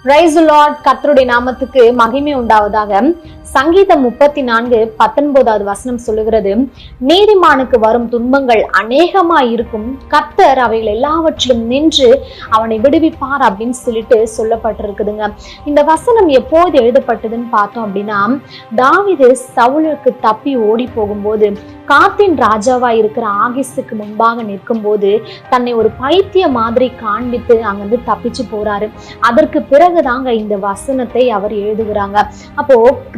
Praise the Lord. கர்த்தருடைய நாமத்துக்கு மகிமை உண்டாவதாக. சங்கீதம் 34:19 வசனம் சொல்லுகிறது, நீதிமானுக்கு வரும் துன்பங்கள் அநேகமாய் இருக்கும், கர்த்தர் அவைகள் எல்லாவற்றிலும் நின்று அவனை விடுவிப்பார் அப்படின்னு சொல்லிட்டு சொல்லப்பட்டிருக்குதுங்க. இந்த வசனம் எப்போது எழுதப்பட்டதுன்னு பார்த்தோம் அப்படின்னா, தாவீது சவுலுக்கு தப்பி ஓடி போகும்போது, காத்தின் ராஜாவா இருக்கிற ஆகீசுக்கு முன்பாக நிற்கும் போது தன்னை ஒரு பைத்திய மாதிரி காண்பித்து அங்கிருந்து தப்பிச்சு போறாரு. அதற்கு பிறகுதாங்க இந்த வசனத்தை அவர் எழுதுகிறாங்க. அப்போ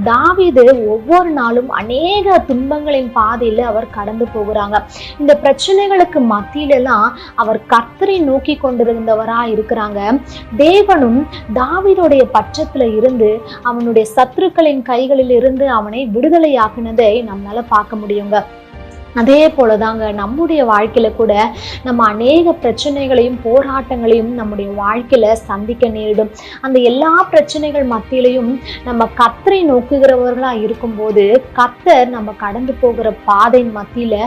தாவீது ஒவ்வொரு நாளும் அநேக துன்பங்களின் பாதையில அவர் கடந்து போகிறாங்க. இந்த பிரச்சனைகளுக்கு மத்தியிலெல்லாம் அவர் கர்த்தரை நோக்கி கொண்டிருந்தவரா இருக்கிறாங்க. தேவனும் தாவீதுடைய பட்சத்துல இருந்து அவனுடைய சத்துருக்களின் கைகளில் இருந்து அவனை விடுதலையாக்குனதை நம்மளால பார்க்க முடியுங்க. அதே போலதாங்க நம்முடைய வாழ்க்கையில கூட நம்ம அநேக பிரச்சனைகளையும் போராட்டங்களையும் நம்முடைய வாழ்க்கையில சந்திக்க நேரிடும். அந்த எல்லா பிரச்சனைகள் மத்தியிலையும் நம்ம கர்த்தரை நோக்குகிறவர்களா இருக்கும்போது, கர்த்தர் நம்ம கடந்து போகிற பாதையின் மத்தியில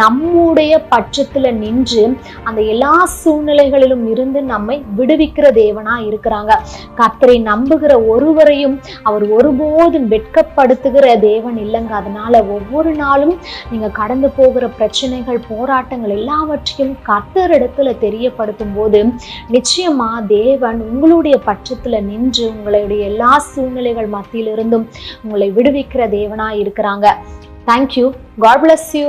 நம்முடைய பட்சத்துல நின்று அந்த எல்லா சூழ்நிலைகளிலும் இருந்து நம்மை விடுவிக்கிற தேவனா இருக்கிறாங்க. கர்த்தரை நம்புகிற ஒருவரையும் அவர் ஒருபோதும் வெட்கப்படுத்துகிற தேவன் இல்லைங்க. அதனால ஒவ்வொரு நாளும் நீங்க கடந்து போகிற பிரச்சனைகள் போராட்டங்கள் எல்லாவற்றையும் கர்த்தரிடத்துல தெரியப்படுத்தும் போது நிச்சயமா தேவன் உங்களுடைய பட்சத்துல நின்று உங்களுடைய எல்லா சூழ்நிலைகள் மத்தியிலிருந்தும் உங்களை விடுவிக்கிற தேவனா இருக்கிறாங்க. தேங்க்யூ. God bless you.